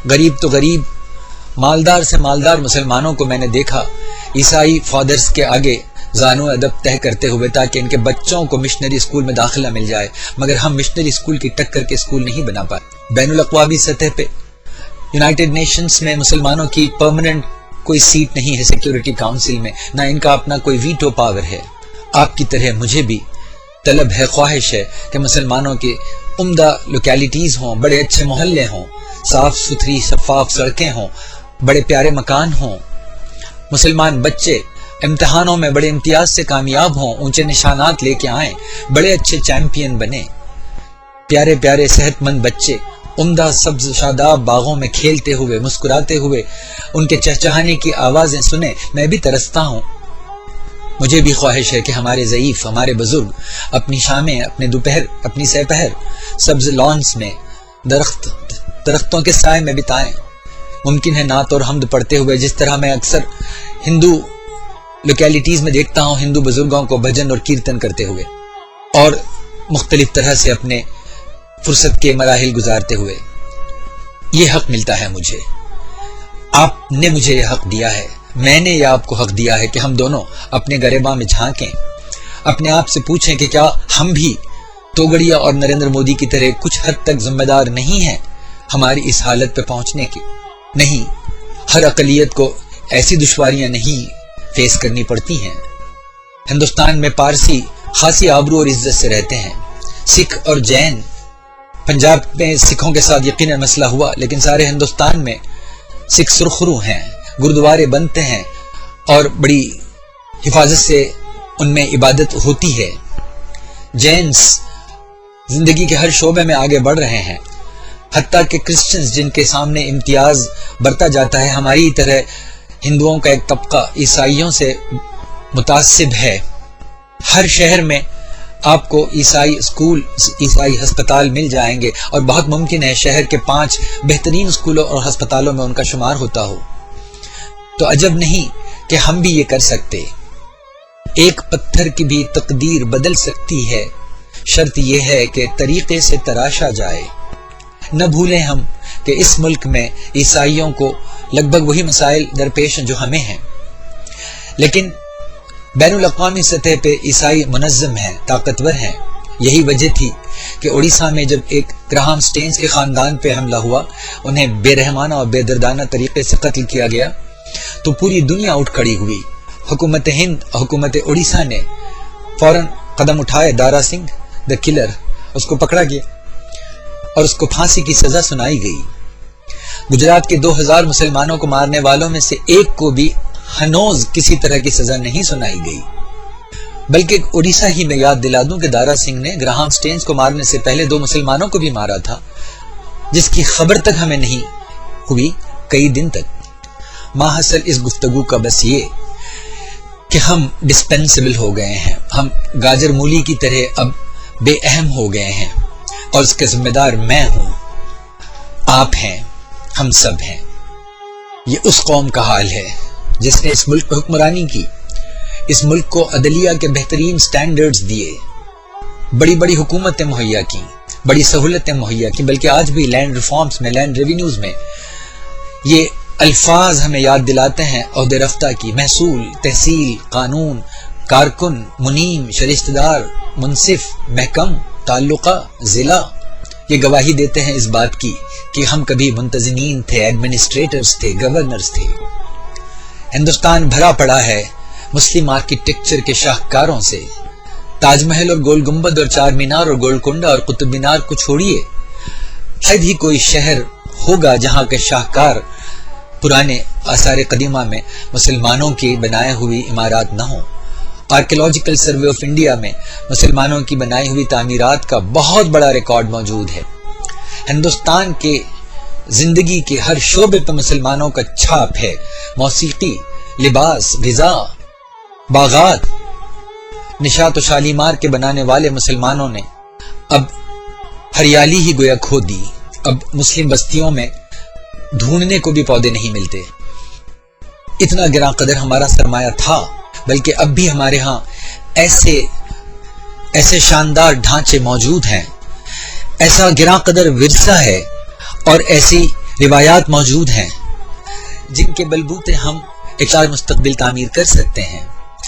غریب تو غریب، مالدار سے مالدار مسلمانوں کو میں نے دیکھا عیسائی فادرز کے آگے زانو ادب طے کرتے ہوئے تاکہ ان کے بچوں کو مشنری اسکول میں داخلہ مل جائے، مگر ہم مشنری اسکول کی ٹکر کے اسکول نہیں بنا پائے۔ بین الاقوامی سطح پہ یونائٹڈ نیشنز میں مسلمانوں کی پرماننٹ کوئی سیٹ نہیں ہے سیکیورٹی کاؤنسل میں، نہ ان کا اپنا کوئی ویٹو پاور ہے۔ آپ کی طرح مجھے بھی طلب ہے، خواہش ہے کہ مسلمانوں کی عمدہ لوکیلٹیز ہوں، بڑے اچھے محلے ہوں، صاف ستھری شفاف سڑکیں ہوں، بڑے پیارے مکان ہوں، مسلمان بچے امتحانوں میں بڑے امتیاز سے کامیاب ہوں، اونچے نشانات لے کے آئیں، بڑے اچھے چیمپئن بنے، پیارے پیارے صحت مند بچے عمدہ سبز شاداب باغوں میں کھیلتے ہوئے مسکراتے ہوئے ان کے چہچہانے کی آوازیں سنیں۔ میں بھی ترستا ہوں، مجھے بھی خواہش ہے کہ ہمارے ضعیف، ہمارے بزرگ اپنی شامیں، اپنے دوپہر، اپنی سپہر سبز لانس میں درختوں کے سائے میں بتائیں۔ ممکن ہے نعت اور حمد پڑھتے ہوئے، جس طرح میں اکثر ہندو لوکیلٹیز میں دیکھتا ہوں ہندو بزرگوں کو بھجن اور کیرتن کرتے ہوئے اور مختلف طرح سے اپنے فرصت کے مراحل گزارتے ہوئے۔ یہ حق ملتا ہے مجھے، آپ نے مجھے یہ حق دیا ہے، میں نے یہ آپ کو حق دیا ہے کہ ہم دونوں اپنے گریباں میں جھانکیں، اپنے آپ سے پوچھیں کہ کیا ہم بھی توگڑیا اور نریندر مودی کی طرح کچھ حد تک ذمہ دار نہیں ہیں ہماری اس حالت پہ پہنچنے کی؟ نہیں، ہر اقلیت کو ایسی دشواریاں نہیں فیس کرنی پڑتی ہیں۔ ہندوستان میں پارسی خاصی آبرو اور عزت سے رہتے ہیں، سکھ اور جین، پنجاب میں سکھوں کے ساتھ یقیناً مسئلہ ہوا، لیکن سارے ہندوستان میں سکھ سرخرو ہیں، گردوارے بنتے ہیں اور بڑی حفاظت سے ان میں عبادت ہوتی ہے۔ جینس زندگی کے ہر شعبے میں آگے بڑھ رہے ہیں، حتیٰ کہ کرسچنز جن کے سامنے امتیاز برتا جاتا ہے، ہماری طرح ہندوؤں کا ایک طبقہ عیسائیوں سے متعصب ہے۔ ہر شہر میں آپ کو عیسائی اسکول، عیسائی ہسپتال مل جائیں گے اور بہت ممکن ہے شہر کے 5 بہترین اسکولوں اور ہسپتالوں میں ان کا شمار ہوتا ہو۔ تو عجب نہیں کہ ہم بھی یہ کر سکتے۔ ایک پتھر کی بھی تقدیر بدل سکتی ہے، شرط یہ ہے کہ طریقے سے تراشا جائے۔ نہ بھولیں ہم کہ اس ملک میں عیسائیوں کو لگ بھگ وہی مسائل درپیش ہیں جو ہمیں ہیں، لیکن بین الاقوامی سطح پہ عیسائی منظم ہیں، طاقتور ہیں۔ یہی وجہ تھی کہ اڑیسہ میں جب ایک گراہم سٹینز کے خاندان پہ حملہ ہوا، انہیں بے رحمانہ اور بے دردانہ طریقے سے قتل کیا گیا، تو پوری دنیا اٹھ کھڑی ہوئی۔ حکومت ہند اور حکومت اڑیسہ نے فوراً قدم اٹھائے، دارا سنگھ دا کلر، اس کو پکڑا گیا اور اس کو پھانسی کی سزا سنائی گئی۔ گجرات کے 2000 مسلمانوں کو مارنے والوں میں سے ایک کو بھی ہنوز کسی طرح کی سزا نہیں سنائی گئی۔ بلکہ اڑیسہ ہی میں یاد دلا دوں کہ دارا سنگھ نے گراہم سٹینز کو مارنے سے پہلے 2 مسلمانوں کو بھی مارا تھا، جس کی خبر تک ہمیں نہیں ہوئی کئی دن تک۔ ماحصل اس گفتگو کا بس یہ کہ ہم ڈسپینسبل ہو گئے ہیں، ہم گاجر مولی کی طرح اب بے اہم ہو گئے ہیں، اور اس کے ذمہ دار میں ہوں، آپ ہیں، ہم سب ہیں۔ یہ اس قوم کا حال ہے جس نے اس ملک پہ حکمرانی کی، اس ملک کو عدلیہ کے بہترین سٹینڈرڈز دیے، بڑی بڑی حکومتیں مہیا کی، بڑی سہولتیں مہیا کی، بلکہ آج بھی لینڈ ریفارمز میں، لینڈ ریونیوز میں یہ الفاظ ہمیں یاد دلاتے ہیں عہدے رفتہ کی: محصول، تحصیل، قانون، کارکن، منیم، شرشتہ دار، منصف، محکم، تعلقہ، ضلع۔ یہ گواہی دیتے ہیں اس بات کی کہ ہم کبھی منتظمین تھے، ایڈمنسٹریٹرز تھے، گورنرز تھے۔ ہندوستان بھرا پڑا ہے مسلم آرکیٹیکچر کے شاہکاروں سے۔ تاج محل اور گول گنبد اور چار مینار اور گولکنڈہ اور قطب مینار کو چھوڑیے، شاید ہی کوئی شہر ہوگا جہاں کے شاہکار پرانے آثار قدیمہ میں مسلمانوں کی بنائے ہوئی عمارات نہ ہوں۔ آرکیولوجیکل سروے آف انڈیا میں مسلمانوں کی بنائی ہوئی تعمیرات کا بہت بڑا ریکارڈ موجود ہے۔ ہندوستان کے زندگی کے ہر شعبے پر مسلمانوں کا چھاپ ہے۔ موسیقی، لباس، غذا، باغات، نشاط و شالیمار کے بنانے والے مسلمانوں نے اب ہریالی ہی گویا کھو دی۔ اب مسلم بستیوں میں ڈھونڈنے کو بھی پودے نہیں ملتے۔ اتنا گراں قدر ہمارا سرمایہ تھا، بلکہ اب بھی ہمارے ہاں ایسے شاندار ڈھانچے موجود ہیں، ایسا گراں قدر ورثہ ہے اور ایسی روایات موجود ہیں جن کے بلبوتے ہم ایک مستقبل تعمیر کر سکتے ہیں.